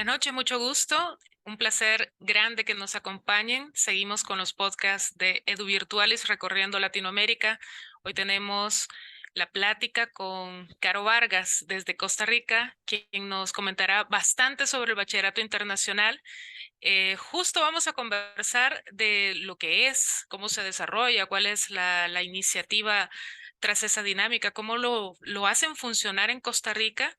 Buenas noches, mucho gusto. Un placer grande que nos acompañen. Seguimos con los podcasts de Edu Virtualis recorriendo Latinoamérica. Hoy tenemos la plática con Caro Vargas desde Costa Rica, quien nos comentará bastante sobre el bachillerato internacional. Justo vamos a conversar de lo que es, cómo se desarrolla, cuál es la iniciativa tras esa dinámica, cómo lo hacen funcionar en Costa Rica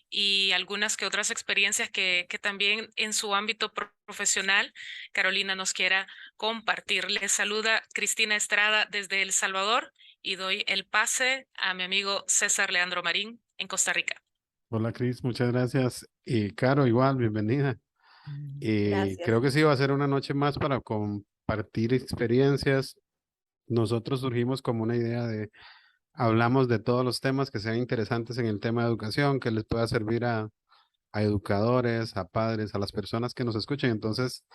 y algunas que otras experiencias que también en su ámbito profesional Carolina nos quiera compartir. Les saluda Cristina Estrada desde El Salvador y doy el pase a mi amigo César Leandro Marín en Costa Rica. Hola Cris, muchas gracias. Y Caro, igual, bienvenida. Gracias. Creo que sí va a ser una noche más para compartir experiencias. Nosotros surgimos como una idea de, hablamos de todos los temas que sean interesantes en el tema de educación, que les pueda servir a educadores, a padres, a las personas que nos escuchen. Entonces,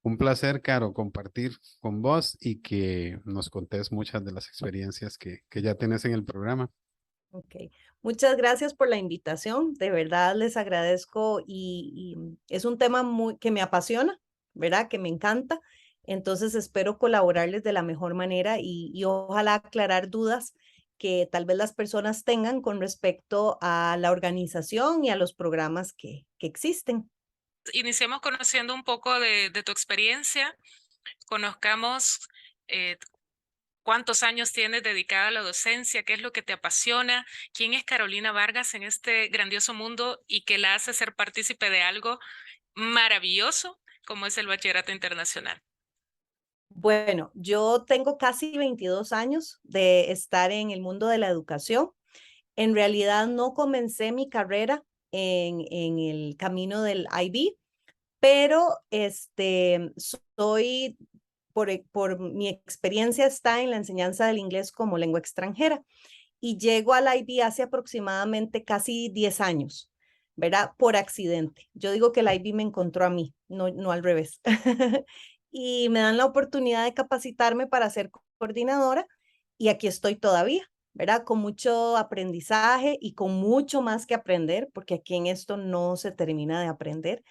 un placer, Caro, compartir con vos y que nos contés muchas de las experiencias que ya tenés en el programa. Ok. Muchas gracias por la invitación. De verdad les agradezco y es un tema que me apasiona, ¿verdad? Que me encanta. Entonces espero colaborarles de la mejor manera y ojalá aclarar dudas que tal vez las personas tengan con respecto a la organización y a los programas que existen. Iniciemos conociendo un poco de tu experiencia, conozcamos eh, cuántos años tienes dedicada a la docencia, qué es lo que te apasiona, quién es Carolina Vargas en este grandioso mundo y que la hace ser partícipe de algo maravilloso como es el bachillerato internacional. Bueno, yo tengo casi 22 años de estar en el mundo de la educación. En realidad no comencé mi carrera en el camino del IB, pero soy, por mi experiencia está en la enseñanza del inglés como lengua extranjera y llego al IB hace aproximadamente casi 10 años, ¿verdad? Por accidente. Yo digo que el IB me encontró a mí, no al revés. Y me dan la oportunidad de capacitarme para ser coordinadora y aquí estoy todavía, ¿verdad? Con mucho aprendizaje y con mucho más que aprender, porque aquí en esto no se termina de aprender.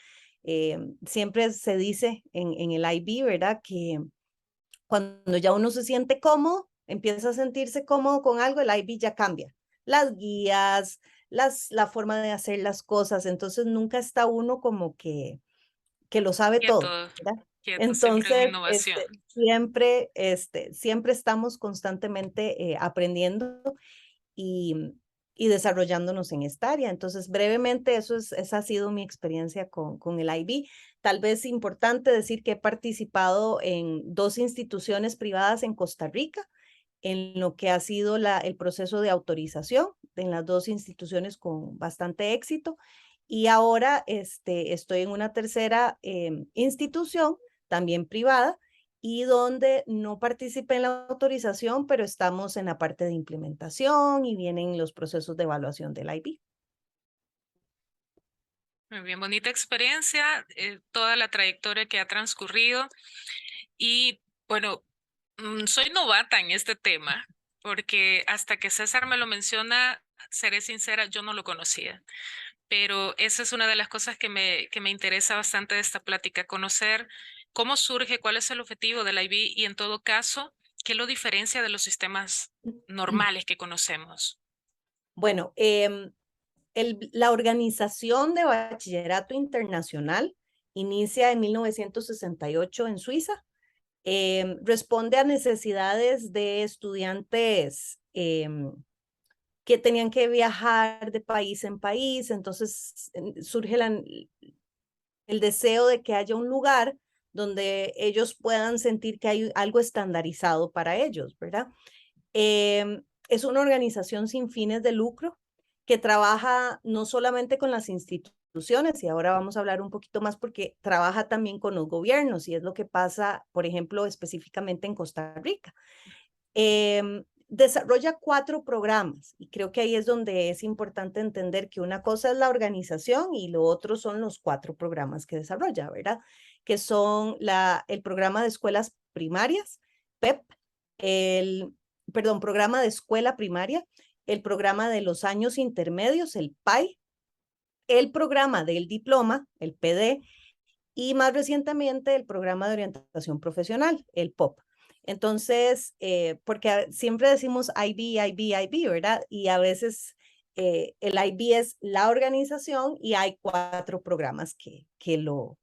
Siempre se dice en el IB, ¿verdad? Que cuando ya uno se siente cómodo, empieza a sentirse cómodo con algo, el IB ya cambia. Las guías, la forma de hacer las cosas, entonces nunca está uno como que lo sabe todo, Quieto, ¿verdad? quieto, siempre en Entonces, innovación. siempre estamos constantemente aprendiendo y, y desarrollándonos en esta área. Entonces, brevemente, esa ha sido mi experiencia con el IB. Tal vez importante decir que he participado en dos instituciones privadas en Costa Rica, en lo que ha sido el proceso de autorización en las dos instituciones con bastante éxito. Y ahora estoy en una tercera institución, también privada, y donde no participé en la autorización, pero estamos en la parte de implementación y vienen los procesos de evaluación del IB. Muy bien, bonita experiencia, toda la trayectoria que ha transcurrido. Y bueno, soy novata en este tema, porque hasta que César me lo menciona, seré sincera, yo no lo conocía. Pero esa es una de las cosas que me interesa bastante de esta plática, conocer cómo surge, cuál es el objetivo del IB y en todo caso, qué lo diferencia de los sistemas normales que conocemos. Bueno, la organización de bachillerato internacional inicia en 1968 en Suiza. Responde a necesidades de estudiantes que tenían que viajar de país en país, entonces surge el deseo de que haya un lugar donde ellos puedan sentir que hay algo estandarizado para ellos, ¿verdad? Es una organización sin fines de lucro que trabaja no solamente con las instituciones, y ahora vamos a hablar un poquito más porque trabaja también con los gobiernos, y es lo que pasa, por ejemplo, específicamente en Costa Rica. Desarrolla 4 programas y creo que ahí es donde es importante entender que una cosa es la organización y lo otro son los 4 programas que desarrolla, ¿verdad? Que son el programa de escuelas primarias, PEP, el, perdón, programa de escuela primaria, el programa de los años intermedios, el PAI, el programa del diploma, el PD, y más recientemente el programa de orientación profesional, el POP. Entonces, porque siempre decimos IB, IB, IB, ¿verdad? Y a veces el IB es la organización y hay 4 programas que los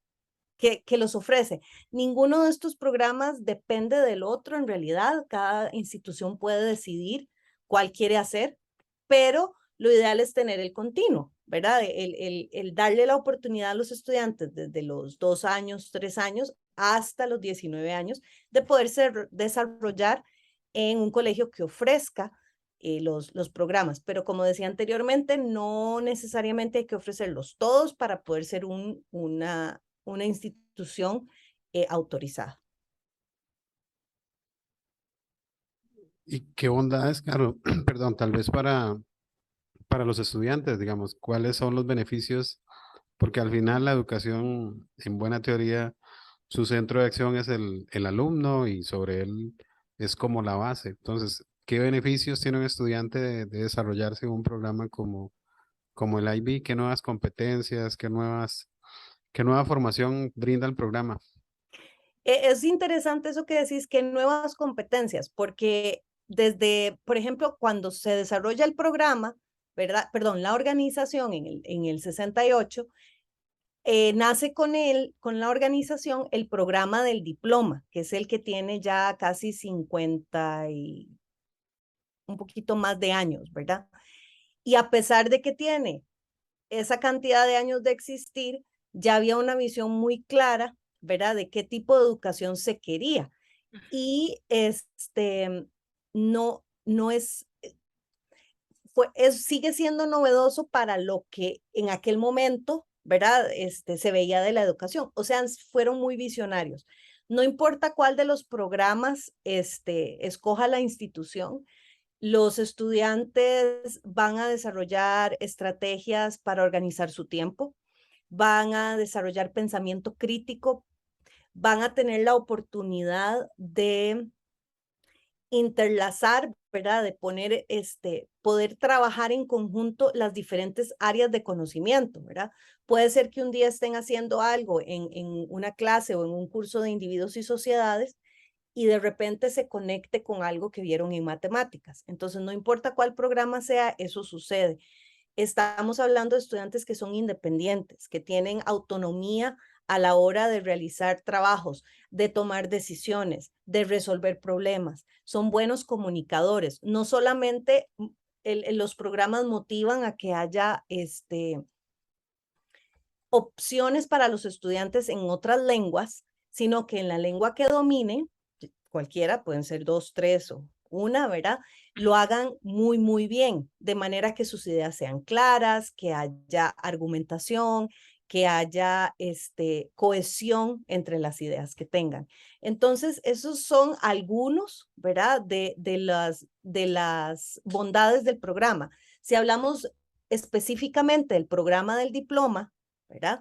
ofrece. Ninguno de estos programas depende del otro en realidad. Cada institución puede decidir cuál quiere hacer, pero lo ideal es tener el continuo, ¿verdad? El darle la oportunidad a los estudiantes desde los 2 años, 3 años, hasta los 19 años, de poderse desarrollar en un colegio que ofrezca los programas. Pero como decía anteriormente, no necesariamente hay que ofrecerlos todos para poder ser una institución autorizada. ¿Y qué bondades, claro, perdón, tal vez para los estudiantes, digamos, cuáles son los beneficios? Porque al final la educación, en buena teoría, su centro de acción es el alumno y sobre él es como la base. Entonces, ¿qué beneficios tiene un estudiante de desarrollarse en un programa como el IB? ¿Qué nuevas competencias, qué nueva formación brinda el programa? Es interesante eso que decís, que nuevas competencias, porque desde, por ejemplo, cuando se desarrolla el programa, ¿verdad? Perdón, la organización en el 68, nace con la organización el programa del diploma, que es el que tiene ya casi 50 y un poquito más de años, ¿verdad? Y a pesar de que tiene esa cantidad de años de existir, ya había una visión muy clara, ¿verdad? De qué tipo de educación se quería. Y no es, sigue siendo novedoso para lo que en aquel momento, ¿verdad? Se veía de la educación. O sea, fueron muy visionarios. No importa cuál de los programas escoja la institución, los estudiantes van a desarrollar estrategias para organizar su tiempo, van a desarrollar pensamiento crítico, van a tener la oportunidad de interlazar, ¿verdad? De poder trabajar en conjunto las diferentes áreas de conocimiento, ¿verdad? Puede ser que un día estén haciendo algo en una clase o en un curso de individuos y sociedades y de repente se conecte con algo que vieron en matemáticas. Entonces, no importa cuál programa sea, eso sucede. Estamos hablando de estudiantes que son independientes, que tienen autonomía a la hora de realizar trabajos, de tomar decisiones, de resolver problemas. Son buenos comunicadores. No solamente los programas motivan a que haya opciones para los estudiantes en otras lenguas, sino que en la lengua que dominen, cualquiera, pueden ser 2, 3 o una, ¿verdad? Lo hagan muy, muy bien, de manera que sus ideas sean claras, que haya argumentación, que haya cohesión entre las ideas que tengan. Entonces, esos son algunos, ¿verdad? De las bondades del programa. Si hablamos específicamente del programa del diploma, ¿verdad?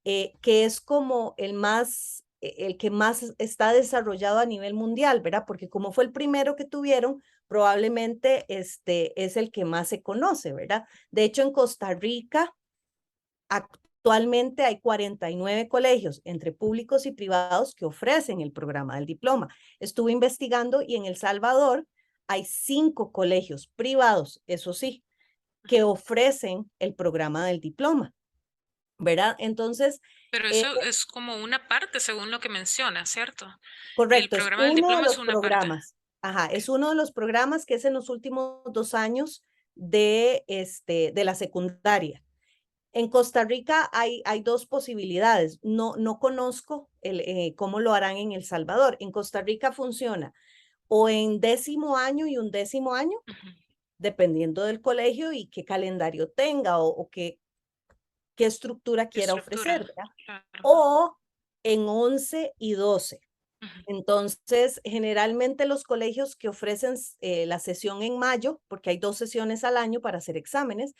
Que es como el que más está desarrollado a nivel mundial, ¿verdad? Porque como fue el primero que tuvieron, probablemente es el que más se conoce, ¿verdad? De hecho, en Costa Rica actualmente hay 49 colegios entre públicos y privados que ofrecen el programa del diploma. Estuve investigando y en El Salvador hay 5 colegios privados, eso sí, que ofrecen el programa del diploma, ¿verdad? Entonces, Pero eh, eso es como una parte, según lo que menciona, ¿cierto? El correcto, es programa del uno de diploma es los una parte. programas. Ajá, Ok. es uno de los programas que es en los últimos 2 años de la secundaria. En Costa Rica hay 2 posibilidades. No conozco cómo lo harán en El Salvador. En Costa Rica funciona o en 10º año y 11º año, Ujú. dependiendo del colegio y qué calendario tenga o qué estructura ¿Qué quiera ofrecer, estructura? ¿verdad? Claro. O en 11 y 12. Ujú. Entonces, generalmente los colegios que ofrecen la sesión en mayo, porque hay 2 sesiones al año para hacer exámenes,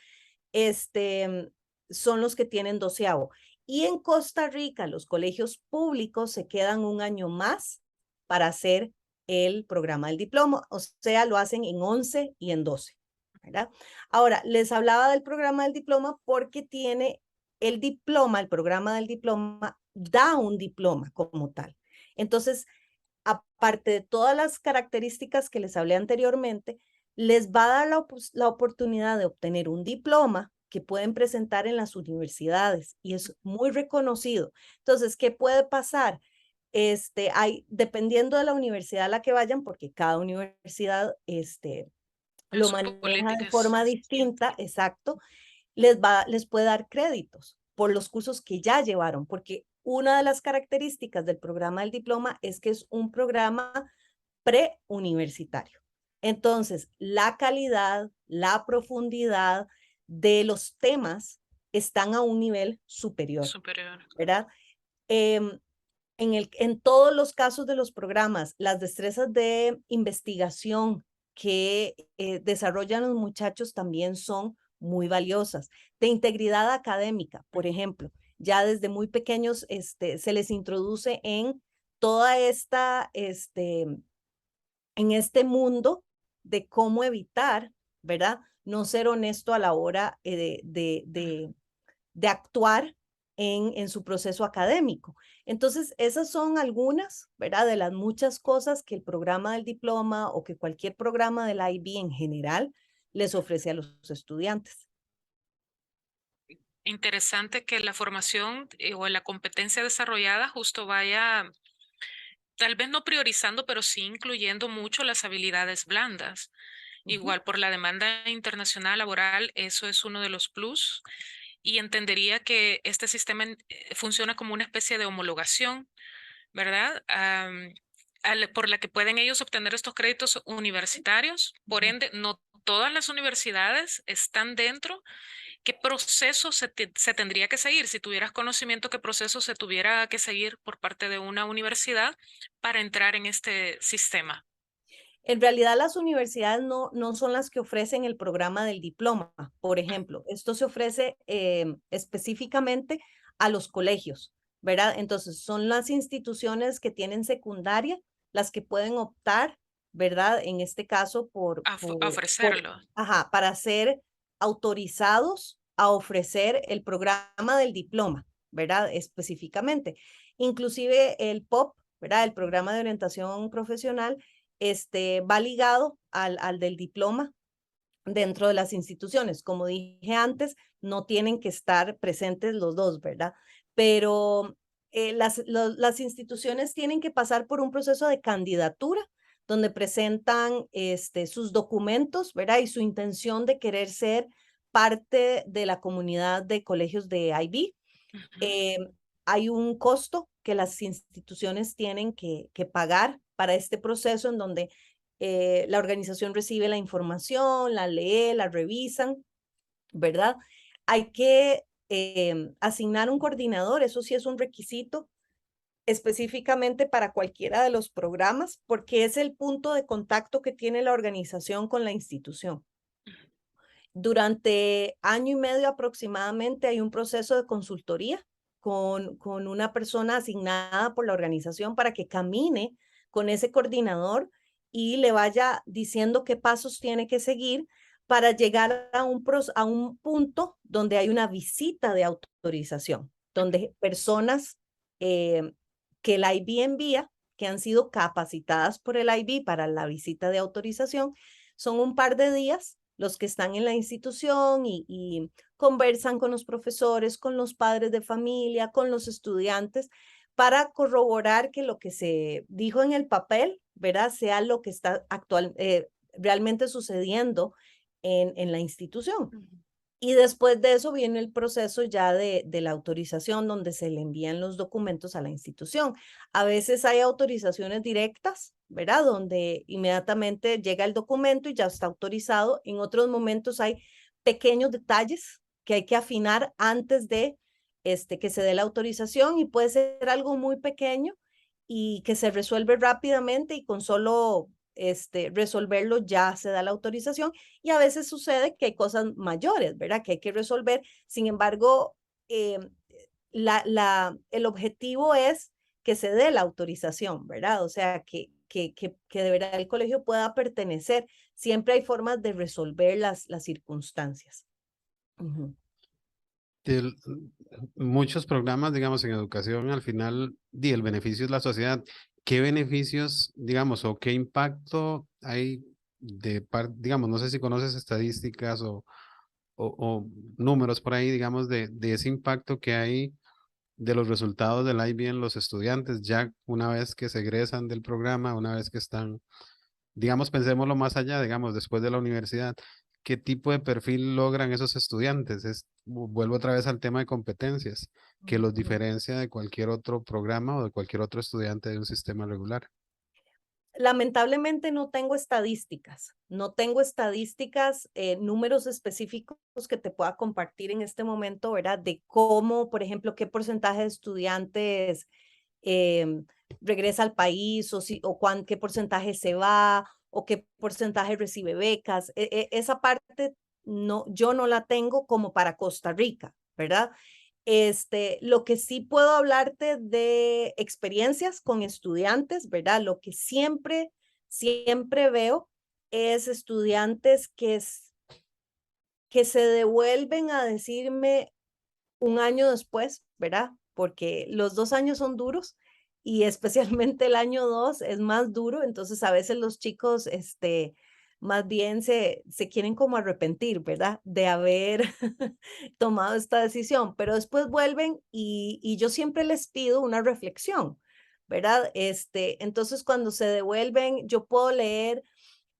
son los que tienen 12º. Y en Costa Rica, los colegios públicos se quedan un año más para hacer el programa del diploma, o sea, lo hacen en 11 y en 12. ¿verdad? Ahora, les hablaba del programa del diploma porque tiene el diploma, el programa del diploma da un diploma como tal. Entonces, aparte de todas las características que les hablé anteriormente, les va a dar la oportunidad de obtener un diploma que pueden presentar en las universidades y es muy reconocido. Entonces, ¿qué puede pasar? Dependiendo de la universidad a la que vayan, porque cada universidad En lo su maneja de política forma es distinta, distinta. exacto, les puede dar créditos por los cursos que ya llevaron, porque una de las características del programa del diploma es que es un programa preuniversitario. Entonces, la calidad, la profundidad de los temas están a un nivel superior, Superior. ¿verdad? Em, en todos los casos de los programas, las destrezas de investigación que desarrollan los muchachos también son muy valiosas. De integridad académica, por ejemplo, ya desde muy pequeños se les introduce en toda en este mundo de cómo evitar, ¿verdad? No ser honesto a la hora de actuar en su proceso académico. Entonces, esas son algunas, ¿verdad? De las muchas cosas que el programa del diploma o que cualquier programa del IB en general les ofrece a los estudiantes. Interesante que la formación o la competencia desarrollada justo vaya, tal vez no priorizando, pero sí incluyendo mucho las habilidades blandas. Igual por la demanda internacional laboral, eso es uno de los plus. Y entendería que este sistema funciona como una especie de homologación, ¿verdad? Por la que pueden ellos obtener estos créditos universitarios. Por ende, no todas las universidades están dentro. ¿Qué proceso se tendría que seguir? Si tuvieras conocimiento, ¿qué proceso se tuviera que seguir por parte de una universidad para entrar en este sistema? En realidad, las universidades no son las que ofrecen el programa del diploma. Por ejemplo, esto se ofrece específicamente a los colegios, ¿verdad? Entonces, son las instituciones que tienen secundaria las que pueden optar, ¿verdad? En este caso, A ofrecerlo. para ser autorizados a ofrecer el programa del diploma, ¿verdad? Específicamente. Inclusive el POP, ¿verdad? El programa de orientación profesional va ligado al del diploma dentro de las instituciones. Como dije antes, no tienen que estar presentes los dos, ¿verdad? Pero las instituciones tienen que pasar por un proceso de candidatura donde presentan sus documentos, ¿verdad? Y su intención de querer ser parte de la comunidad de colegios de IB. Ujú. Hay un costo que las instituciones tienen que pagar para este proceso en donde la organización recibe la información, la lee, la revisan, ¿verdad? Hay que asignar un coordinador, eso sí es un requisito específicamente para cualquiera de los programas, porque es el punto de contacto que tiene la organización con la institución. Durante año y medio aproximadamente hay un proceso de consultoría con una persona asignada por la organización para que camine con ese coordinador y le vaya diciendo qué pasos tiene que seguir para llegar a un punto donde hay una visita de autorización, donde personas que el IB envía, que han sido capacitadas por el IB para la visita de autorización, son un par de días los que están en la institución y conversan con los profesores, con los padres de familia, con los estudiantes, para corroborar que lo que se dijo en el papel, ¿verdad? Sea lo que está realmente sucediendo en la institución. Ujú. Y después de eso viene el proceso ya de la autorización, donde se le envían los documentos a la institución. A veces hay autorizaciones directas, ¿verdad? Donde inmediatamente llega el documento y ya está autorizado. En otros momentos hay pequeños detalles que hay que afinar antes de que se dé la autorización y puede ser algo muy pequeño y que se resuelve rápidamente y con solo resolverlo ya se da la autorización y a veces sucede que hay cosas mayores, ¿verdad? Que hay que resolver. Sin embargo, eh, el objetivo es que se dé la autorización, ¿verdad? O sea, que de verdad el colegio pueda pertenecer. Siempre hay formas de resolver las circunstancias. Ujú. del- Muchos programas, digamos, en educación, al final, el beneficio es la sociedad. ¿Qué beneficios, digamos, o qué impacto hay digamos, no sé si conoces estadísticas o números por ahí, digamos, de ese impacto que hay de los resultados del IB en los estudiantes, ya una vez que se egresan del programa, una vez que están, digamos, pensémoslo más allá, digamos, después de la universidad, ¿qué tipo de perfil logran esos estudiantes? Vuelvo otra vez al tema de competencias, que los Ujú. diferencia de cualquier otro programa o de cualquier otro estudiante de un sistema regular. Lamentablemente no tengo estadísticas, números específicos que te pueda compartir en este momento, ¿verdad? De cómo, por ejemplo, qué porcentaje de estudiantes em, regresa al país o qué porcentaje se va o qué porcentaje recibe becas. Esa parte no, yo no la tengo como para Costa Rica, ¿verdad? Lo que sí puedo hablarte de experiencias con estudiantes, ¿verdad? Lo que siempre veo es estudiantes que se devuelven a decirme un año después, ¿verdad? Porque los 2 años son duros y especialmente el año 2 es más duro, entonces a veces los chicos, más bien se quieren como arrepentir, ¿verdad? De haber tomado esta decisión, pero después vuelven y yo siempre les pido una reflexión, ¿verdad? Entonces cuando se devuelven, yo puedo leer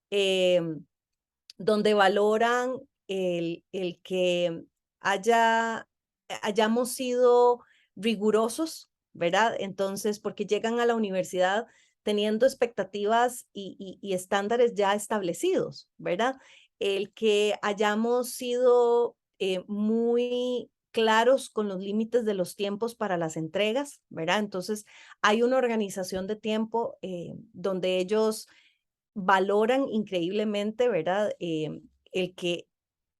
em, donde valoran el que hayamos sido rigurosos, ¿verdad? Entonces, porque llegan a la universidad teniendo expectativas y estándares ya establecidos, ¿verdad? El que hayamos sido muy claros con los límites de los tiempos para las entregas, ¿verdad? Entonces, hay una organización de tiempo donde ellos valoran increíblemente, ¿verdad? El que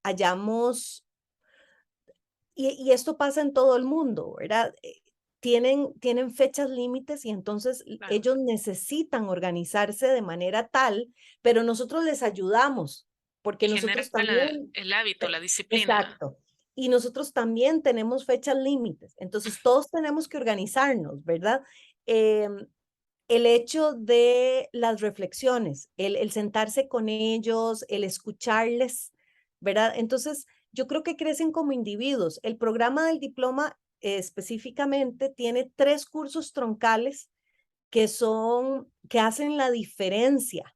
hayamos, y esto pasa en todo el mundo, ¿verdad? Tienen fechas límites y entonces Claro. ellos necesitan organizarse de manera tal, pero nosotros les ayudamos, porque Y genera nosotros también, el hábito, la disciplina. exacto, y nosotros también tenemos fechas límites, entonces todos tenemos que organizarnos, ¿verdad? Em, el hecho de las reflexiones, el sentarse con ellos, el escucharles, ¿verdad? Entonces, yo creo que crecen como individuos. El programa del diploma específicamente tiene 3 cursos troncales que hacen la diferencia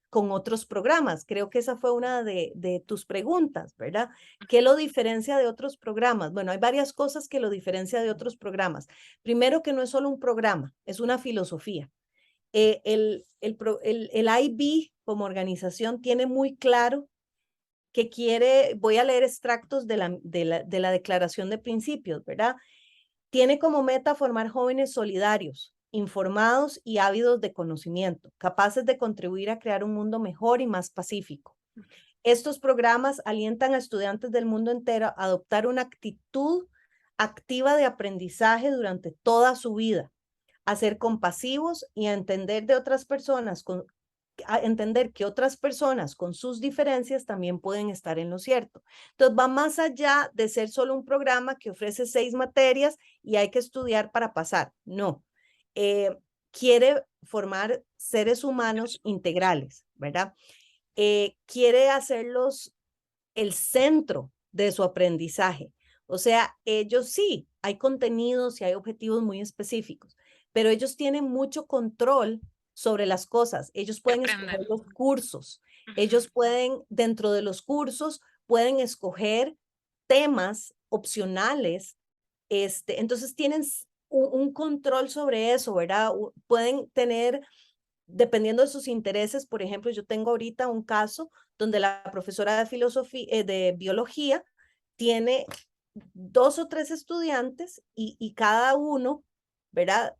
con otros programas. Creo que esa fue una de tus preguntas, ¿verdad? ¿Qué lo diferencia de otros programas? Bueno, hay varias cosas que lo diferencia de otros programas. Primero, que no es solo un programa, es una filosofía. El IB como organización tiene muy claro que voy a leer extractos de la Declaración de Principios, ¿verdad? Tiene como meta formar jóvenes solidarios, informados y ávidos de conocimiento, capaces de contribuir a crear un mundo mejor y más pacífico. Estos programas alientan a estudiantes del mundo entero a adoptar una actitud activa de aprendizaje durante toda su vida, a ser compasivos y a entender a entender que otras personas con sus diferencias también pueden estar en lo cierto. Entonces va más allá de ser solo un programa que ofrece 6 materias y hay que estudiar para pasar. No, eh, quiere formar seres humanos integrales, ¿verdad? Quiere hacerlos el centro de su aprendizaje. O sea, ellos sí, hay contenidos y hay objetivos muy específicos, pero ellos tienen mucho control sobre las cosas. Ellos Que pueden escoger aprenden. los cursos. Ujú. Ellos pueden, dentro de los cursos, pueden escoger temas opcionales. Entonces tienen un control sobre eso, ¿verdad? Pueden tener dependiendo de sus intereses. Por ejemplo, yo tengo ahorita un caso donde la profesora de filosofía, de biología, tiene 2 o 3 estudiantes y cada uno, ¿verdad?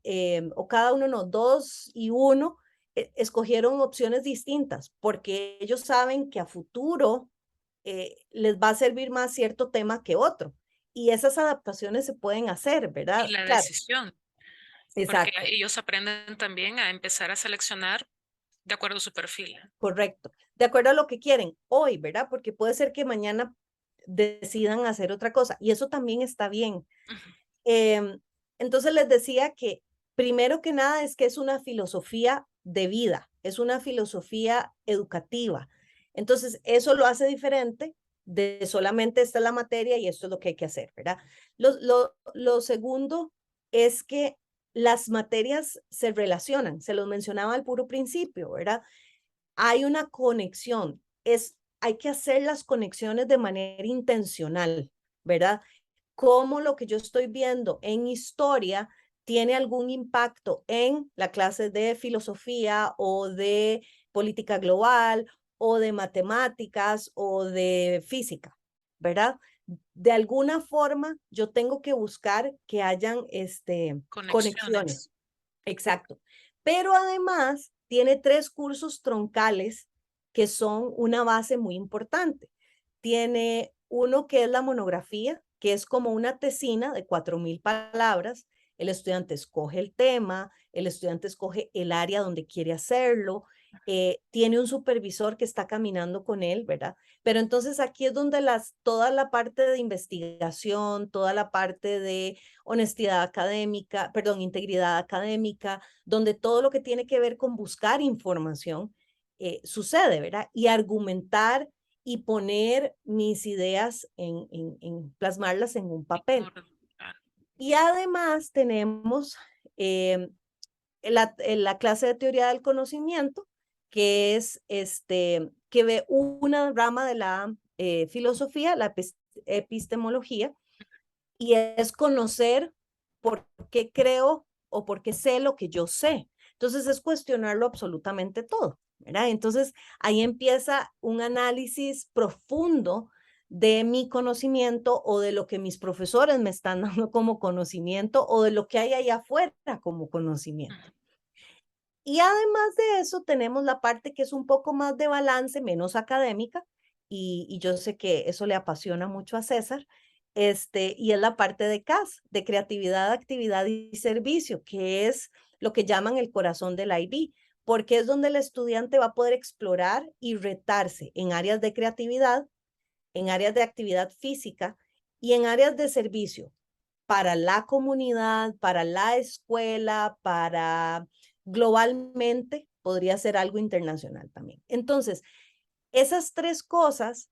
O cada uno no, 2 y 1, escogieron opciones distintas porque ellos saben que a futuro les va a servir más cierto tema que otro. Y esas adaptaciones se pueden hacer, Y ¿verdad? la Claro, decisión, porque exacto. ellos aprenden también a empezar a seleccionar De acuerdo a su perfil. Correcto. De acuerdo a lo que quieren hoy, ¿verdad? Porque puede ser que mañana decidan hacer otra cosa y eso también está bien. Ujú. Entonces les decía que primero que nada es que es una filosofía de vida, es una filosofía educativa. Entonces eso lo hace diferente de solamente esta es la materia y esto es lo que hay que hacer, ¿verdad? Lo segundo es que las materias se relacionan, se los mencionaba al puro principio, ¿verdad? Hay una conexión, hay que hacer las conexiones de manera intencional, ¿verdad? Cómo lo que yo estoy viendo en historia tiene algún impacto en la clase de filosofía o de política global o de matemáticas o de física, ¿verdad? De alguna forma yo tengo que buscar que hayan Conexiones. conexiones. Exacto. Pero además tiene 3 cursos troncales que son una base muy importante. Tiene uno que es la monografía, que es como una tesina de 4.000 palabras. El estudiante escoge el tema, el estudiante escoge el área donde quiere hacerlo, tiene un supervisor que está caminando con él, ¿verdad? Pero entonces aquí es donde toda la parte de investigación, toda la parte de honestidad académica, perdón, integridad académica, donde todo lo que tiene que ver con buscar información sucede, ¿verdad? Y argumentar y poner mis ideas plasmarlas en un papel. Y además tenemos la clase de teoría del conocimiento, que es que ve una rama de la filosofía, la epistemología, y es conocer por qué creo o por qué sé lo que yo sé. Entonces es cuestionarlo absolutamente todo, ¿verdad? Entonces ahí empieza un análisis profundo de mi conocimiento o de lo que mis profesores me están dando como conocimiento o de lo que hay allá afuera como conocimiento. Y además de eso, tenemos la parte que es un poco más de balance, menos académica, y yo sé que eso le apasiona mucho a César, y es la parte de CAS, de creatividad, actividad y servicio, que es lo que llaman el corazón del IB, porque es donde el estudiante va a poder explorar y retarse en áreas de creatividad, en áreas de actividad física y en áreas de servicio para la comunidad, para la escuela, para globalmente, podría ser algo internacional también. Entonces, esas 3 cosas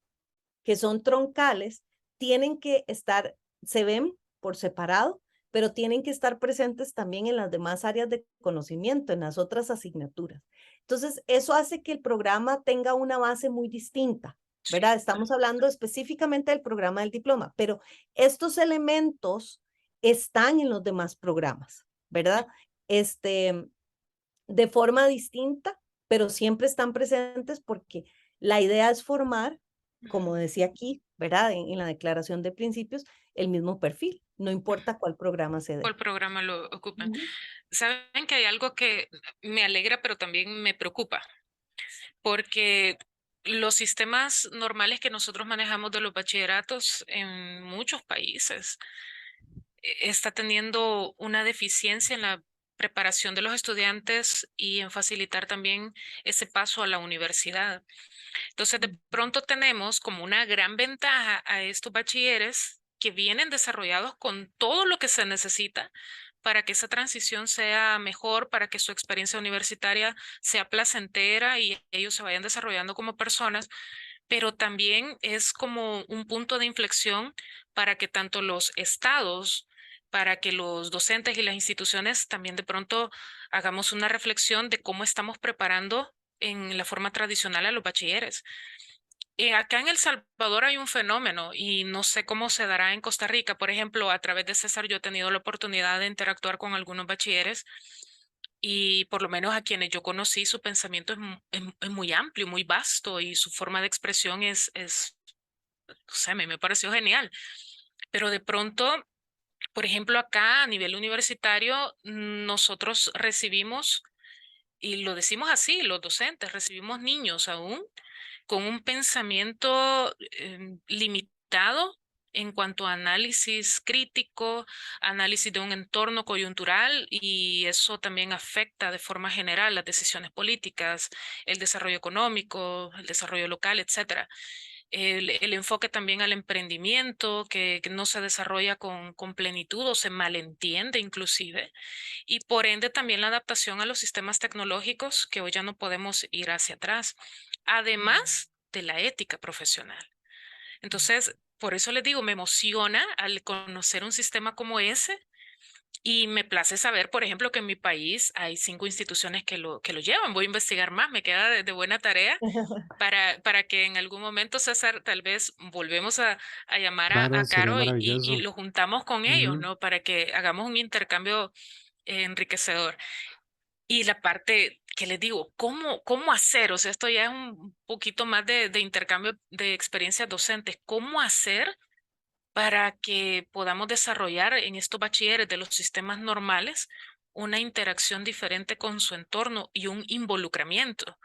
que son troncales tienen que estar, se ven por separado, pero tienen que estar presentes también en las demás áreas de conocimiento, en las otras asignaturas. Entonces, eso hace que el programa tenga una base muy distinta, ¿verdad? Estamos hablando específicamente del programa del diploma, pero estos elementos están en los demás programas, ¿verdad? De forma distinta, pero siempre están presentes porque la idea es formar, como decía aquí, ¿verdad? En la declaración de principios, el mismo perfil, no importa cuál programa se dé. ¿Cuál programa lo ocupan? Saben que hay algo que me alegra, pero también me preocupa, porque los sistemas normales que nosotros manejamos de los bachilleratos en muchos países está teniendo una deficiencia en la preparación de los estudiantes y en facilitar también ese paso a la universidad. Entonces, de pronto tenemos como una gran ventaja a estos bachilleres que vienen desarrollados con todo lo que se necesita para que esa transición sea mejor, para que su experiencia universitaria sea placentera y ellos se vayan desarrollando como personas, pero también es como un punto de inflexión para que tanto los estados, para que los docentes y las instituciones también de pronto hagamos una reflexión de cómo estamos preparando en la forma tradicional a los bachilleres. Acá en El Salvador hay un fenómeno y no sé cómo se dará en Costa Rica. Por ejemplo, a través de César yo he tenido la oportunidad de interactuar con algunos bachilleres y por lo menos a quienes yo conocí, su pensamiento es muy amplio, muy vasto y su forma de expresión no sé, me pareció genial. Pero de pronto, por ejemplo, acá a nivel universitario, nosotros recibimos, y lo decimos así, los docentes, recibimos niños aún con un pensamiento limitado en cuanto a análisis crítico, análisis de un entorno coyuntural, y eso también afecta de forma general las decisiones políticas, el desarrollo económico, el desarrollo local, etcétera. El enfoque también al emprendimiento, que no se desarrolla con plenitud o se malentiende inclusive, y por ende también la adaptación a los sistemas tecnológicos, que hoy ya no podemos ir hacia atrás, además de la ética profesional. Entonces, por eso les digo, me emociona al conocer un sistema como ese, y me place saber, por ejemplo, que en mi país hay 5 instituciones que lo llevan. Voy a investigar más, me queda de buena tarea para que en algún momento, César, tal vez volvemos a llamar Claro, a sería Caro y maravilloso. lo juntamos con ellos, Ujú. ¿no? Para que hagamos un intercambio enriquecedor. Y la parte que les digo, ¿cómo hacer? O sea, esto ya es un poquito más de intercambio de experiencias docentes. ¿Cómo hacer para que podamos desarrollar en estos bachilleres de los sistemas normales una interacción diferente con su entorno y un involucramiento?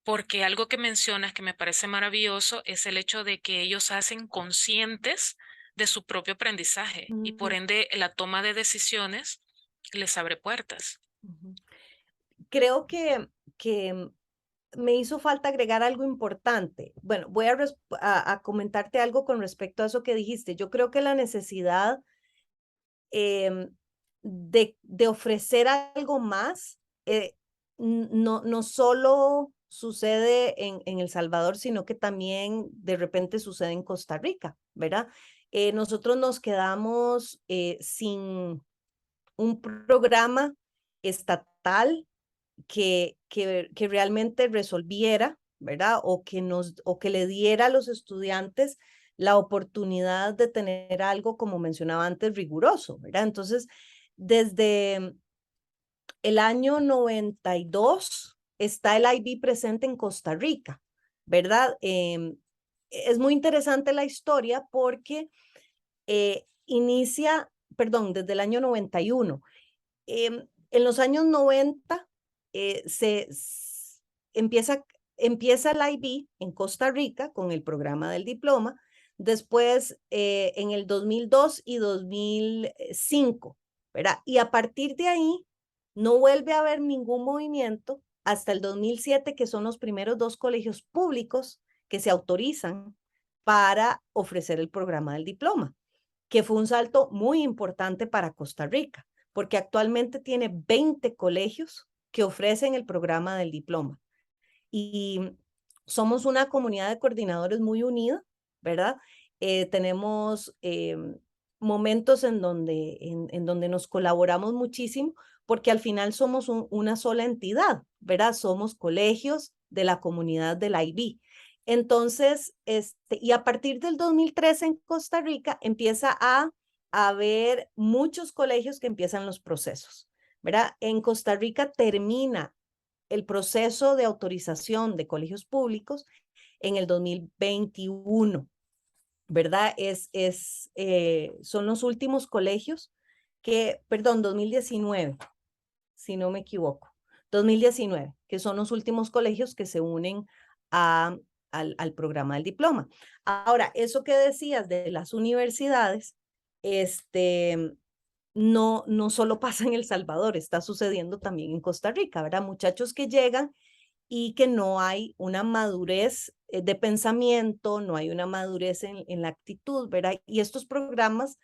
Porque algo que mencionas que me parece maravilloso es el hecho de que ellos hacen conscientes de su propio aprendizaje, y por Ujú, ende la toma de decisiones les abre puertas. ujú. Creo que me hizo falta agregar algo importante. Bueno, voy a comentarte algo con respecto a eso que dijiste. Yo creo que la necesidad de ofrecer algo más, no solo sucede en El Salvador, sino que también de repente sucede en Costa Rica, ¿verdad? Nosotros nos quedamos sin un programa estatal que realmente resolviera, ¿verdad? O que le diera a los estudiantes la oportunidad de tener algo, como mencionaba antes, riguroso, ¿verdad? Entonces, desde el año 92 está el IB presente en Costa Rica, ¿verdad? Es muy interesante la historia porque desde el año 91. En los años 90 eh, se s- empieza, empieza el IB en Costa Rica con el programa del diploma. Después, en el 2002 y 2005, ¿verdad? Y a partir de ahí, no vuelve a haber ningún movimiento hasta el 2007, que son los primeros 2 colegios públicos que se autorizan para ofrecer el programa del diploma, que fue un salto muy importante para Costa Rica, porque actualmente tiene 20 colegios que ofrecen el programa del diploma. Y somos una comunidad de coordinadores muy unida, ¿verdad? Tenemos momentos en donde nos colaboramos muchísimo, porque al final somos una sola entidad, ¿verdad? Somos colegios de la comunidad del IB. Entonces, y a partir del 2013 en Costa Rica empieza a haber muchos colegios que empiezan los procesos, ¿verdad? En Costa Rica termina el proceso de autorización de colegios públicos en el 2021, ¿verdad? Son los últimos colegios perdón, 2019, si no me equivoco, 2019, que son los últimos colegios que se unen al programa del diploma. Ahora, eso que decías de las universidades, este, no solo pasa en El Salvador, está sucediendo también en Costa Rica, ¿verdad? Muchachos que llegan y que no hay una madurez de pensamiento, no hay una madurez en la actitud, ¿verdad? Y estos programas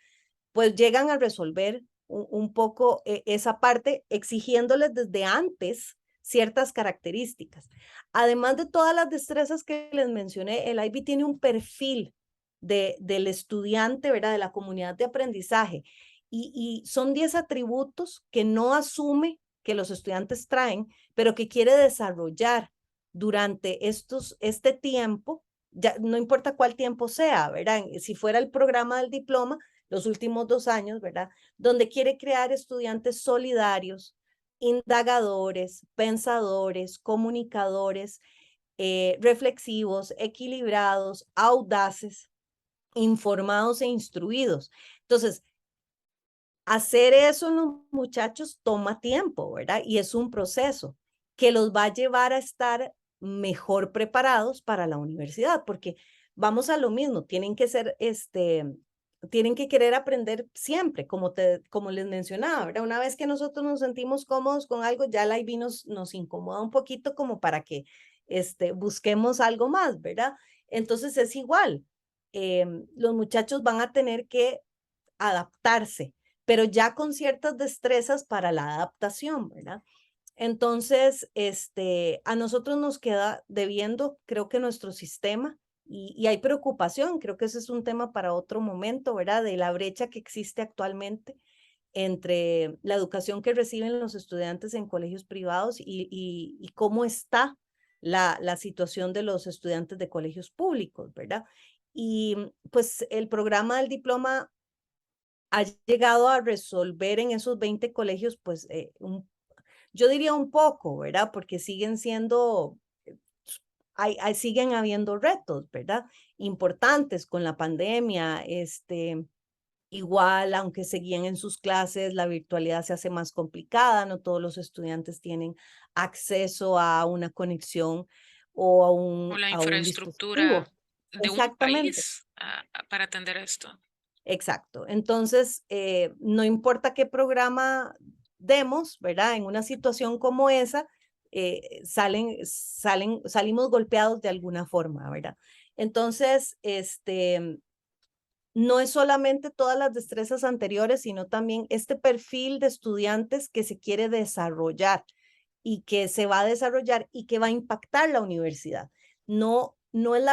pues llegan a resolver un poco esa parte, exigiéndoles desde antes ciertas características. Además de todas las destrezas que les mencioné, el IB tiene un perfil del estudiante, ¿verdad? De la comunidad de aprendizaje. Y son 10 atributos que no asume que los estudiantes traen, pero que quiere desarrollar durante este tiempo, ya no importa cuál tiempo sea, ¿verdad? Si fuera el programa del diploma, los últimos 2 años, ¿verdad? Donde quiere crear estudiantes solidarios, indagadores, pensadores, comunicadores, reflexivos, equilibrados, audaces, informados e instruidos. Entonces, hacer eso en los muchachos toma tiempo, ¿verdad? Y es un proceso que los va a llevar a estar mejor preparados para la universidad, porque vamos a lo mismo, tienen que ser tienen que querer aprender siempre, como les mencionaba, ¿verdad? Una vez que nosotros nos sentimos cómodos con algo, ya la IB nos incomoda un poquito como para que busquemos algo más, ¿verdad? Entonces es igual, los muchachos van a tener que adaptarse, pero ya con ciertas destrezas para la adaptación, ¿verdad? Entonces, a nosotros nos queda debiendo, creo que nuestro sistema, y hay preocupación, creo que ese es un tema para otro momento, ¿verdad? De la brecha que existe actualmente entre la educación que reciben los estudiantes en colegios privados y cómo está la situación de los estudiantes de colegios públicos, ¿verdad? Y pues el programa del diploma ha llegado a resolver en esos 20 colegios, pues yo diría un poco, ¿verdad? Porque siguen siendo, siguen habiendo retos, ¿verdad? Importantes con la pandemia, igual, aunque seguían en sus clases, la virtualidad se hace más complicada, no todos los estudiantes tienen acceso a una conexión o O la a un infraestructura dispositivo. de un Exactamente. país para atender esto. Exacto. Entonces, no importa qué programa demos, ¿verdad? En una situación como esa, salimos golpeados de alguna forma, ¿verdad? Entonces, no es solamente todas las destrezas anteriores, sino también este perfil de estudiantes que se quiere desarrollar y que se va a desarrollar y que va a impactar la universidad. No es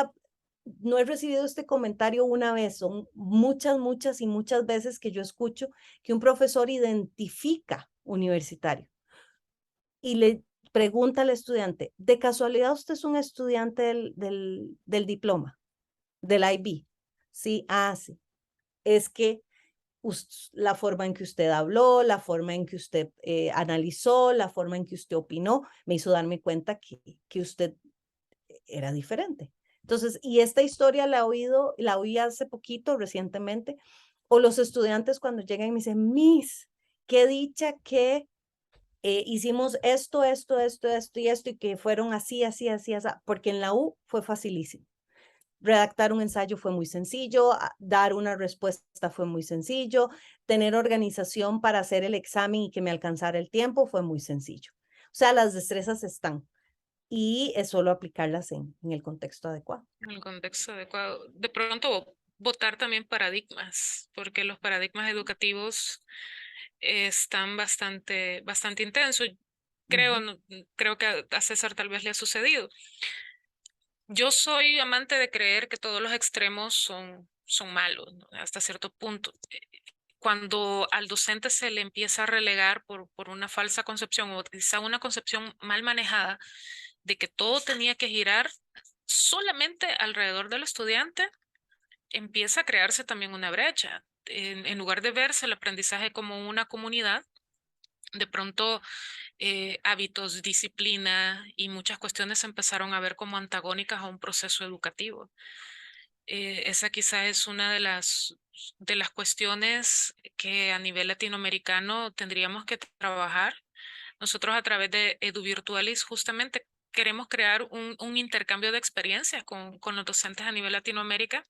no he recibido este comentario una vez, son muchas, muchas y muchas veces que yo escucho que un profesor identifica universitario y le pregunta al estudiante, ¿de casualidad usted es un estudiante del diploma, del IB? Sí, sí. Es que la forma en que usted habló, la forma en que usted analizó, la forma en que usted opinó, me hizo darme cuenta que usted era diferente. Entonces, y esta historia la oí hace poquito, recientemente, o los estudiantes cuando llegan y me dicen, Miss, qué dicha que hicimos esto y que fueron así, así, así, así, porque en la U fue facilísimo. Redactar un ensayo fue muy sencillo, dar una respuesta fue muy sencillo, tener organización para hacer el examen y que me alcanzara el tiempo fue muy sencillo. O sea, las destrezas están y es solo aplicarlas en el contexto adecuado. En el contexto adecuado. De pronto, votar también paradigmas, porque los paradigmas educativos están bastante intensos. Creo, creo que a César tal vez le ha sucedido. Yo soy amante de creer que todos los extremos son malos, ¿no? Hasta cierto punto. Cuando al docente se le empieza a relegar por una falsa concepción o quizá una concepción mal manejada de que todo tenía que girar solamente alrededor del estudiante, empieza a crearse también una brecha. En lugar de verse el aprendizaje como una comunidad, de pronto hábitos, disciplina y muchas cuestiones se empezaron a ver como antagónicas a un proceso educativo. Esa quizá es una de las cuestiones que a nivel latinoamericano tendríamos que trabajar. Nosotros a través de EduVirtualis justamente queremos crear un intercambio de experiencias con los docentes a nivel Latinoamérica,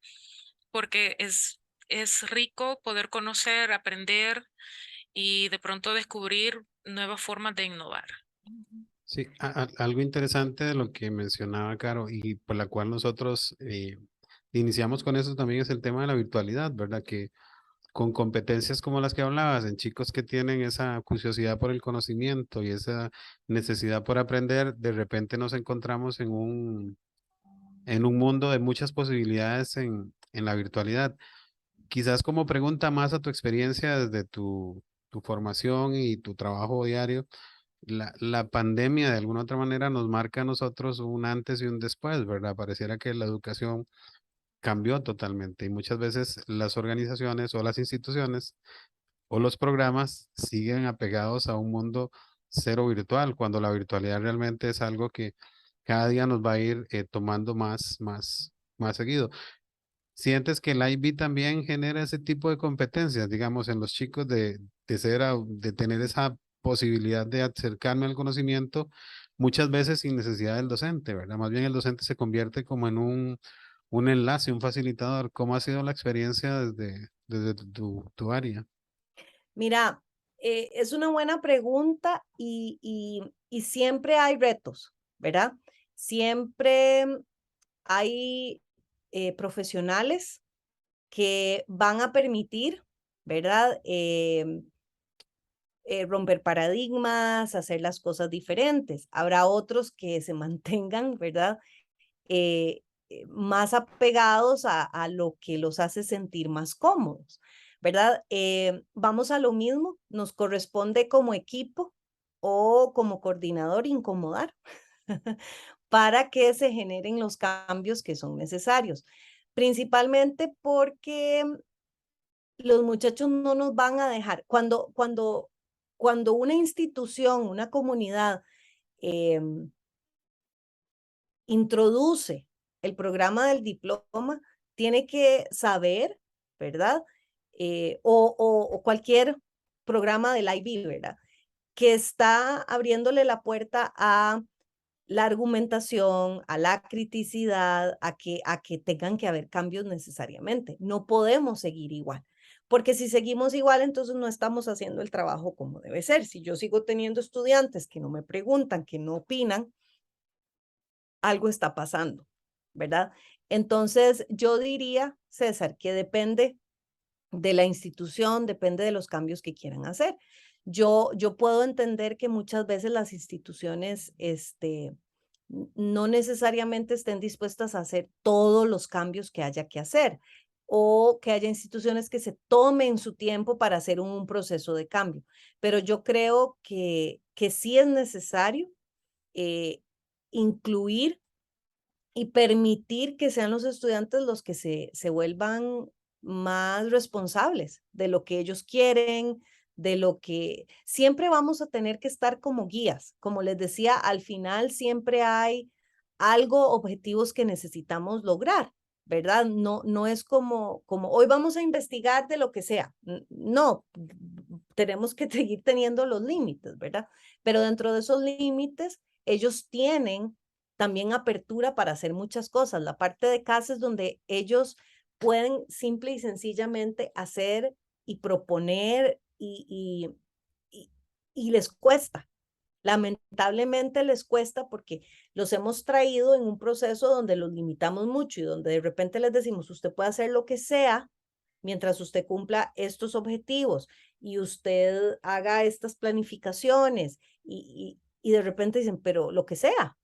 porque es rico poder conocer, aprender y de pronto descubrir nuevas formas de innovar. Sí, algo interesante de lo que mencionaba Caro y por la cual nosotros iniciamos con eso también es el tema de la virtualidad, ¿verdad? Que con competencias como las que hablabas, en chicos que tienen esa curiosidad por el conocimiento y esa necesidad por aprender, de repente nos encontramos en un mundo de muchas posibilidades en la virtualidad. Quizás como pregunta más a tu experiencia desde tu formación y tu trabajo diario, la pandemia de alguna otra manera nos marca a nosotros un antes y un después, ¿verdad? Pareciera que la educación cambió totalmente y muchas veces las organizaciones o las instituciones o los programas siguen apegados a un mundo cero virtual, cuando la virtualidad realmente es algo que cada día nos va a ir tomando más seguido. ¿Sientes que el IB también genera ese tipo de competencias, digamos, en los chicos de tener esa posibilidad de acercarme al conocimiento, muchas veces sin necesidad del docente, ¿verdad? Más bien el docente se convierte como en un enlace, un facilitador. ¿Cómo ha sido la experiencia desde tu área? Mira, es una buena pregunta y siempre hay retos, ¿verdad? Siempre hay profesionales que van a permitir, ¿verdad? Romper paradigmas, hacer las cosas diferentes. Habrá otros que se mantengan, ¿verdad? Más apegados a lo que los hace sentir más cómodos, ¿verdad? Vamos a lo mismo, nos corresponde como equipo o como coordinador incomodar para que se generen los cambios que son necesarios, principalmente porque los muchachos no nos van a dejar. Cuando una institución, una comunidad introduce el programa del diploma, tiene que saber, ¿verdad? O cualquier programa del IB, ¿verdad? Que está abriéndole la puerta a la argumentación, a la criticidad, a que tengan que haber cambios necesariamente. No podemos seguir igual, porque si seguimos igual, entonces no estamos haciendo el trabajo como debe ser. Si yo sigo teniendo estudiantes que no me preguntan, que no opinan, algo está pasando, ¿verdad? Entonces, yo diría, César, que depende de la institución, depende de los cambios que quieran hacer. Yo puedo entender que muchas veces las instituciones no necesariamente estén dispuestas a hacer todos los cambios que haya que hacer o que haya instituciones que se tomen su tiempo para hacer un proceso de cambio. Pero yo creo que sí es necesario incluir y permitir que sean los estudiantes los que se vuelvan más responsables de lo que ellos quieren, de lo que siempre vamos a tener que estar como guías. Como les decía, al final siempre hay algo, objetivos que necesitamos lograr, ¿verdad? No es como hoy vamos a investigar de lo que sea. No, tenemos que seguir teniendo los límites, ¿verdad? Pero dentro de esos límites, ellos tienen también apertura para hacer muchas cosas. La parte de casa es donde ellos pueden simple y sencillamente hacer y proponer y les cuesta. Lamentablemente les cuesta porque los hemos traído en un proceso donde los limitamos mucho y donde de repente les decimos, usted puede hacer lo que sea mientras usted cumpla estos objetivos y usted haga estas planificaciones y de repente dicen, pero lo que sea,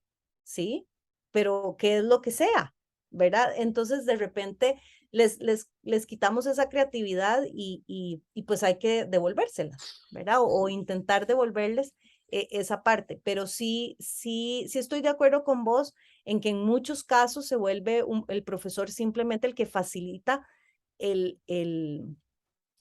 ¿sí? Pero ¿qué es lo que sea? ¿Verdad? Entonces de repente les quitamos esa creatividad y pues hay que devolvérselas, ¿verdad? O intentar devolverles esa parte, pero sí estoy de acuerdo con vos en que en muchos casos se vuelve el profesor simplemente el que facilita el, el,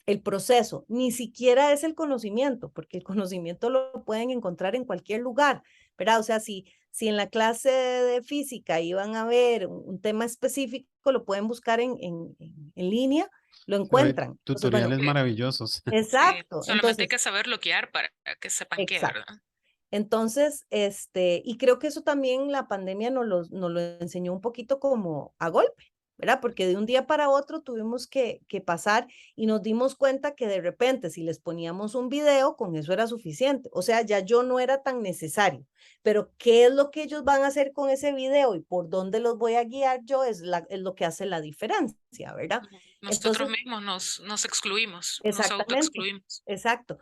el proceso, ni siquiera es el conocimiento, porque el conocimiento lo pueden encontrar en cualquier lugar, ¿verdad? O sea, si en la clase de física iban a ver un tema específico, lo pueden buscar en línea, lo Sí, hay encuentran. Entonces, bueno, tutoriales maravillosos. Sí, exacto. solamente hay Entonces, que saber bloquear para que sepan qué, exacto. ¿verdad? Entonces, y creo que eso también la pandemia nos lo enseñó un poquito como a golpe, ¿verdad? Porque de un día para otro tuvimos que pasar y nos dimos cuenta que de repente si les poníamos un video, con eso era suficiente. O sea, ya yo no era tan necesario. Pero ¿qué es lo que ellos van a hacer con ese video y por dónde los voy a guiar yo? Es lo que hace la diferencia, ¿verdad? Ujú. Nosotros Entonces, mismos nos excluimos, nos exactamente, autoexcluimos. exacto.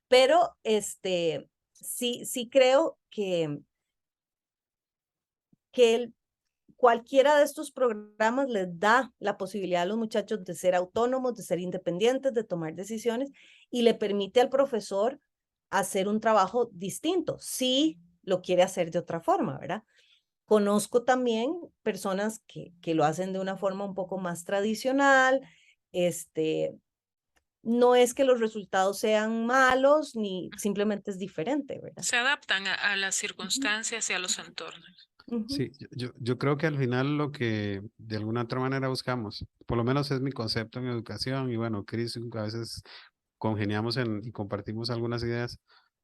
Pero sí creo que cualquiera de estos programas les da la posibilidad a los muchachos de ser autónomos, de ser independientes, de tomar decisiones y le permite al profesor hacer un trabajo distinto, si lo quiere hacer de otra forma, ¿verdad? Conozco también personas que lo hacen de una forma un poco más tradicional, no es que los resultados sean malos, ni simplemente es diferente, ¿verdad? Se adaptan a las Ujú, circunstancias y a los entornos. ujú. Sí, yo creo que al final lo que de alguna otra manera buscamos, por lo menos es mi concepto en educación, y bueno, Cris, a veces congeniamos y compartimos algunas ideas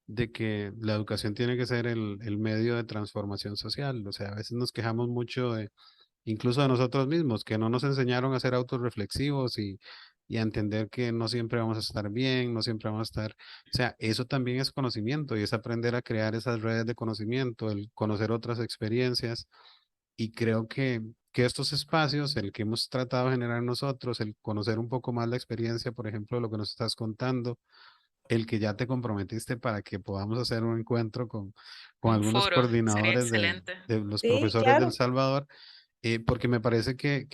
de que la educación tiene que ser el medio de transformación social. O sea, a veces nos quejamos mucho incluso de nosotros mismos, que no nos enseñaron a ser autorreflexivos y a entender que no siempre vamos a estar bien, no siempre vamos a estar, o sea, eso también es conocimiento y es aprender a crear esas redes de conocimiento, el conocer otras experiencias y creo que estos espacios, el que hemos tratado de generar nosotros, el conocer un poco más la experiencia, por ejemplo, lo que nos estás contando, el que ya te comprometiste para que podamos hacer un encuentro con Un algunos foro, sería coordinadores excelente. de los Sí, profesores del claro. Salvador, porque me parece que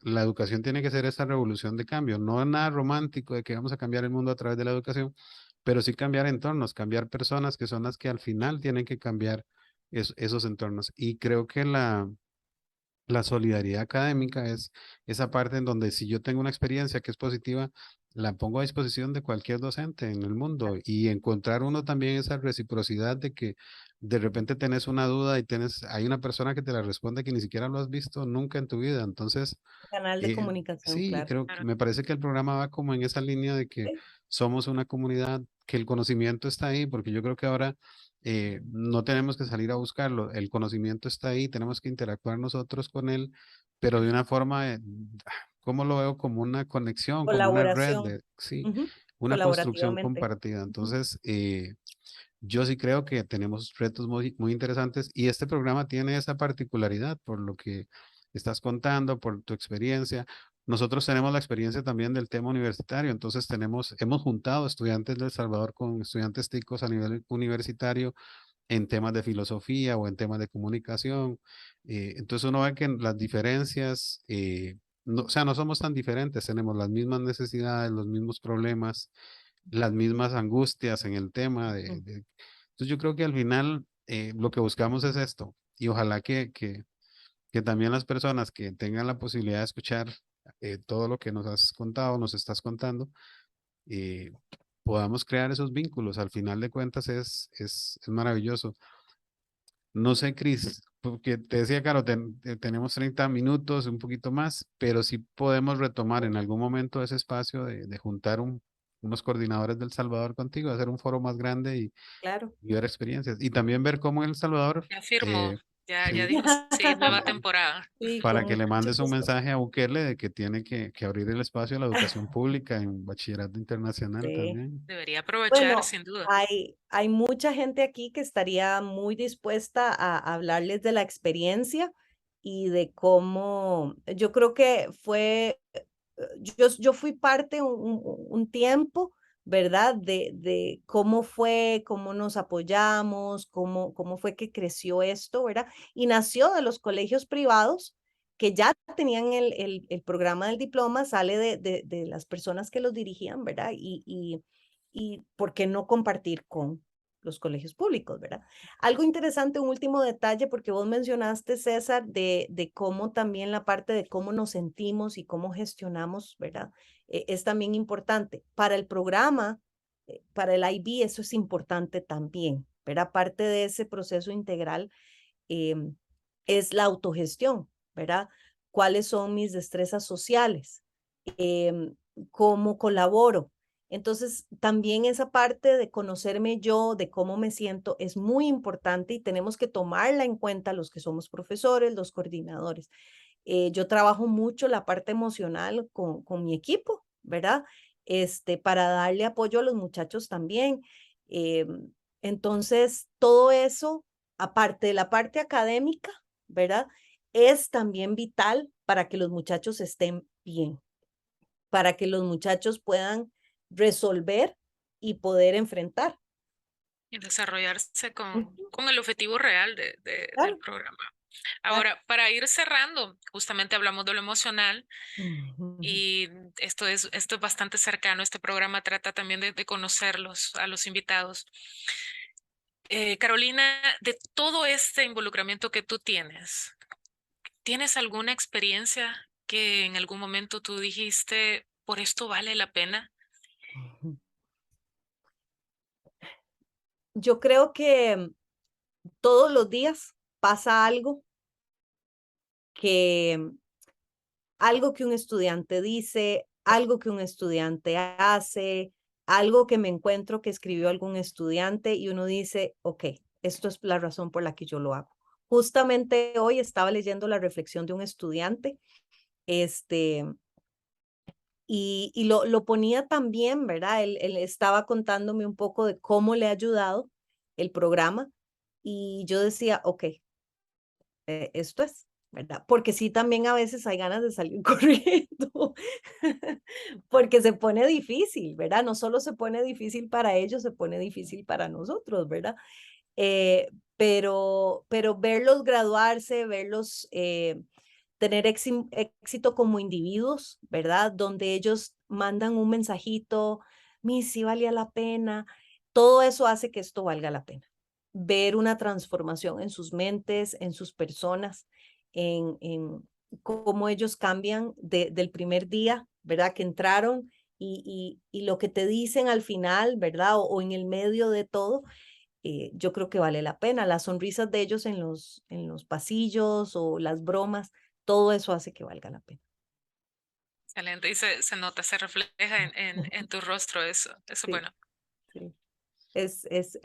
la educación tiene que ser esa revolución de cambio, no es nada romántico de que vamos a cambiar el mundo a través de la educación, pero sí cambiar entornos, cambiar personas que son las que al final tienen que cambiar esos entornos. Y creo que la solidaridad académica es esa parte en donde si yo tengo una experiencia que es positiva, la pongo a disposición de cualquier docente en el mundo y encontrar uno también esa reciprocidad de que de repente tenés una duda y hay una persona que te la responde que ni siquiera lo has visto nunca en tu vida. Entonces, Canal de comunicación, sí, claro. creo que Claro. me parece que el programa va como en esa línea de que Sí, somos una comunidad, que el conocimiento está ahí, porque yo creo que ahora no tenemos que salir a buscarlo, el conocimiento está ahí, tenemos que interactuar nosotros con él, pero de una forma, ¿cómo lo veo? Como una conexión, como una red colaboración. de, sí, Ujú, una construcción colaborativamente. compartida. Ujú. Entonces, yo sí creo que tenemos retos muy interesantes y este programa tiene esa particularidad por lo que estás contando, por tu experiencia. Nosotros tenemos la experiencia también del tema universitario, entonces hemos juntado estudiantes de El Salvador con estudiantes ticos a nivel universitario en temas de filosofía o en temas de comunicación. Entonces uno ve que las diferencias, no, o sea, no somos tan diferentes, tenemos las mismas necesidades, los mismos problemas, las mismas angustias en el tema Mm. Entonces yo creo que al final lo que buscamos es esto y ojalá que también las personas que tengan la posibilidad de escuchar todo lo que nos has contado, nos estás contando, eh, podamos crear esos vínculos. Al final de cuentas es maravilloso. No sé, Cris, porque te decía, claro, tenemos 30 minutos, un poquito más, pero sí podemos retomar en algún momento ese espacio de juntar unos coordinadores del Salvador contigo, hacer un foro más grande Claro. y ver experiencias. Y también ver cómo en El Salvador, Ya firmó, eh, ya sí, dijo, sí, nueva temporada. Sí, para con que le mucho mandes un gusto. mensaje a Bukele de que tiene que abrir el espacio a la educación pública en bachillerato internacional Sí. también. Debería aprovechar, Bueno, sin duda. hay mucha gente aquí que estaría muy dispuesta a hablarles de la experiencia y de cómo, yo creo que fue, yo fui parte un tiempo, ¿verdad? De cómo fue, cómo nos apoyamos, cómo fue que creció esto, ¿verdad? Y nació de los colegios privados que ya tenían el programa del diploma, sale de las personas que los dirigían, ¿verdad? Y por qué no compartir con los colegios públicos, ¿verdad? Algo interesante, un último detalle, porque vos mencionaste, César, de cómo también la parte de cómo nos sentimos y cómo gestionamos, ¿verdad? Es también importante. Para el programa, para el IB, eso es importante también, ¿verdad? Parte de ese proceso integral em, es la autogestión, ¿verdad? ¿Cuáles son mis destrezas sociales? Em, ¿Cómo colaboro? Entonces, también esa parte de conocerme yo, de cómo me siento, es muy importante y tenemos que tomarla en cuenta los que somos profesores, los coordinadores. Yo trabajo mucho la parte emocional con mi equipo, ¿verdad? Para darle apoyo a los muchachos también. Entonces, todo eso, aparte de la parte académica, ¿verdad? Es también vital para que los muchachos estén bien, para que los muchachos puedan resolver y poder enfrentar. Y desarrollarse Ujú, con el objetivo real del claro, programa. claro. Ahora, para ir cerrando, justamente hablamos de lo emocional Ujú, y esto es bastante cercano. Este programa trata también de conocerlos a los invitados. Carolina, de todo este involucramiento que tú tienes, ¿tienes alguna experiencia que en algún momento tú dijiste, por esto vale la pena? ujú. Yo creo que todos los días pasa que algo que un estudiante dice, algo que un estudiante hace, algo que me encuentro que escribió algún estudiante y uno dice, ok, esto es la razón por la que yo lo hago. Justamente hoy estaba leyendo la reflexión de un estudiante, este, y lo ponía también, ¿verdad? Él estaba contándome un poco de cómo le ha ayudado el programa y yo decía, ok, esto es, ¿verdad? Porque sí, también a veces hay ganas de salir corriendo, porque se pone difícil, ¿verdad? No solo se pone difícil para ellos, se pone difícil para nosotros, ¿verdad? Eh, pero verlos graduarse, verlos tener éxito como individuos, ¿verdad? Donde ellos mandan un mensajito, sí valía la pena. Todo eso hace que esto valga la pena. Ver una transformación en sus mentes, en sus personas, en cómo ellos cambian del primer día, ¿verdad? Que entraron y lo que te dicen al final, ¿verdad? O en el medio de todo, yo creo que vale la pena. Las sonrisas de ellos en los pasillos o las bromas, todo eso hace que valga la pena. Excelente. Y se nota, se refleja en tu rostro eso Sí, bueno. sí.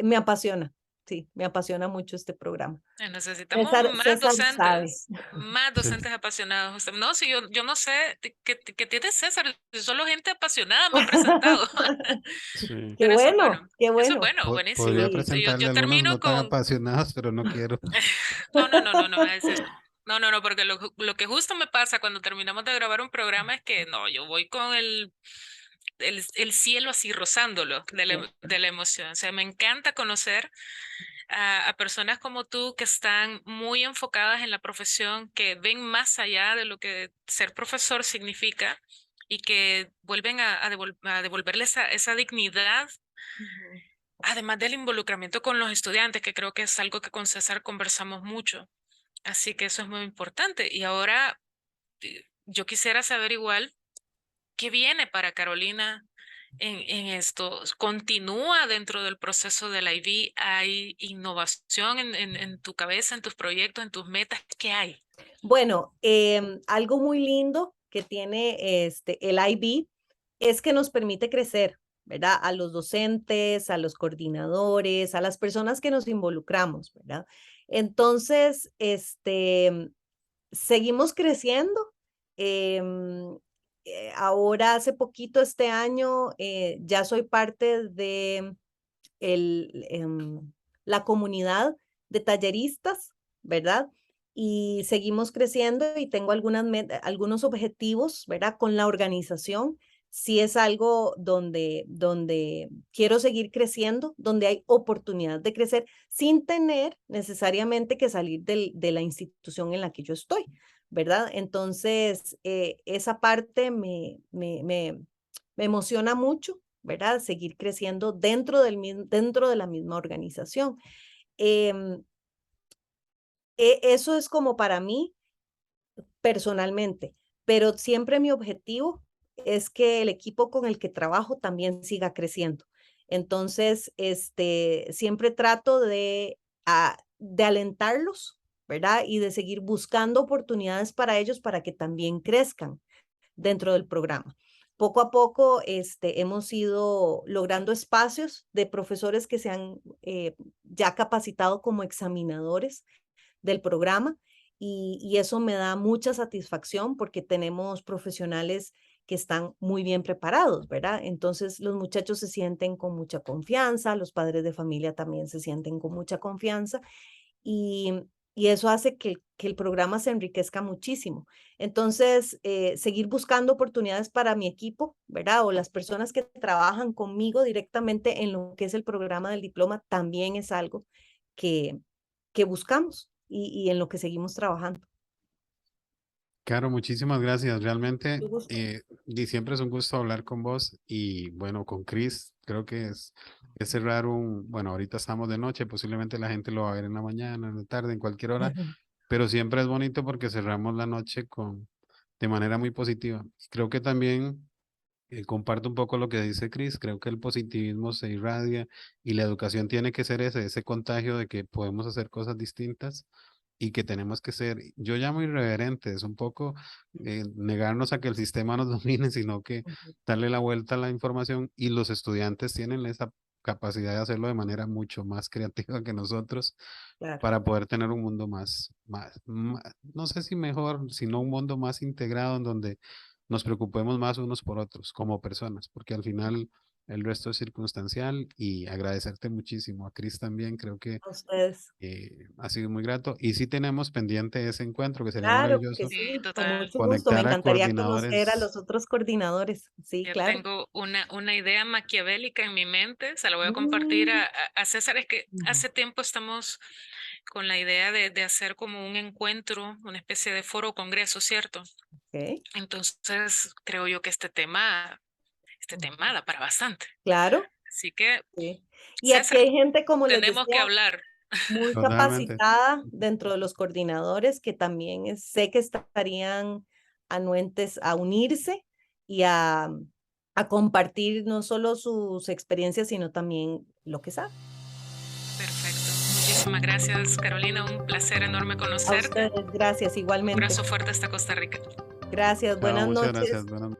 Me apasiona, sí, me apasiona mucho este programa. Necesitamos César sabe. más Sí, docentes apasionados. No, si yo no sé qué tiene César, si solo gente apasionada me ha presentado. sí. Qué Pero bueno, qué eso es bueno. bueno, buenísimo. Podría Sí, Sí, presentarle yo algunos termino no tan con, apasionados, pero no quiero. no, me va a decir, no, porque lo que justo me pasa cuando terminamos de grabar un programa es que no, yo voy con el cielo así rozándolo de la emoción. O sea, me encanta conocer a personas como tú que están muy enfocadas en la profesión, que ven más allá de lo que ser profesor significa y que vuelven a devolverle esa dignidad, Ujú. además del involucramiento con los estudiantes, que creo que es algo que con César conversamos mucho. Así que eso es muy importante. Y ahora yo quisiera saber igual qué viene para Carolina en esto. ¿Continúa dentro del proceso del IB? ¿Hay innovación en tu cabeza, en tus proyectos, en tus metas? ¿Qué hay? Bueno, algo muy lindo que tiene el IB es que nos permite crecer, ¿verdad? A los docentes, a los coordinadores, a las personas que nos involucramos, ¿verdad? Entonces, seguimos creciendo. Ahora, hace poquito, este año, ya soy parte de el, la comunidad de talleristas, ¿verdad? Y seguimos creciendo y tengo algunos objetivos, ¿verdad? Con la organización. Si es algo donde quiero seguir creciendo, donde hay oportunidad de crecer sin tener necesariamente que salir de la institución en la que yo estoy, ¿verdad? Entonces, esa parte me emociona mucho, ¿verdad? Seguir creciendo dentro de la misma organización. Em, Eso es como para mí personalmente, pero siempre mi objetivo es que el equipo con el que trabajo también siga creciendo. Entonces, siempre trato de alentarlos, ¿verdad? Y de seguir buscando oportunidades para ellos para que también crezcan dentro del programa. Poco a poco hemos ido logrando espacios de profesores que se han ya capacitado como examinadores del programa y eso me da mucha satisfacción porque tenemos profesionales que están muy bien preparados, ¿verdad? Entonces los muchachos se sienten con mucha confianza, los padres de familia también se sienten con mucha confianza y, y eso hace que el programa se enriquezca muchísimo. Entonces, seguir buscando oportunidades para mi equipo, ¿verdad? O las personas que trabajan conmigo directamente en lo que es el programa del diploma también es algo que, que buscamos y en lo que seguimos trabajando. Caro, muchísimas gracias. Realmente, Mucho gusto. y siempre es un gusto hablar con vos y bueno, con Chris, creo que es cerrar bueno, ahorita estamos de noche, posiblemente la gente lo va a ver en la mañana, en la tarde, en cualquier hora, pero siempre es bonito porque cerramos la noche de manera muy positiva. Creo que también comparto un poco lo que dice Chris, creo que el positivismo se irradia y la educación tiene que ser ese contagio de que podemos hacer cosas distintas y que tenemos que ser, yo llamo irreverentes, un poco negarnos a que el sistema nos domine, sino que darle la vuelta a la información y los estudiantes tienen capacidad de hacerlo de manera mucho más creativa que nosotros Claro. para poder tener un mundo no sé si mejor, sino un mundo más integrado en donde nos preocupemos más unos por otros como personas, porque al final el resto es circunstancial. Y agradecerte muchísimo, a Cris también, creo que A ustedes. ha sido muy grato. Y sí tenemos pendiente ese encuentro, que sería Claro que maravilloso Sí, sí, con total. mucho gusto. Me conectar a encantaría conocer a coordinadores. los otros coordinadores. Sí, Yo claro. tengo una idea maquiavélica en mi mente, se la voy a compartir Mm, a César. Es que ujú, hace tiempo estamos con la idea de hacer como un encuentro, una especie de foro o congreso, ¿cierto? ok. Entonces, creo yo que este tema da para bastante. Claro, Así que, sí. Y aquí César, hay gente, como les tenemos que decía, hablar. muy Totalmente. capacitada dentro de los coordinadores que también sé que estarían anuentes a unirse y a compartir no solo sus experiencias, sino también lo que saben. Perfecto. Muchísimas gracias, Carolina. Un placer enorme A conocerte. ustedes, gracias Un igualmente. abrazo fuerte hasta Costa Rica. Gracias, Chao, buenas muchas gracias. noches. Buenas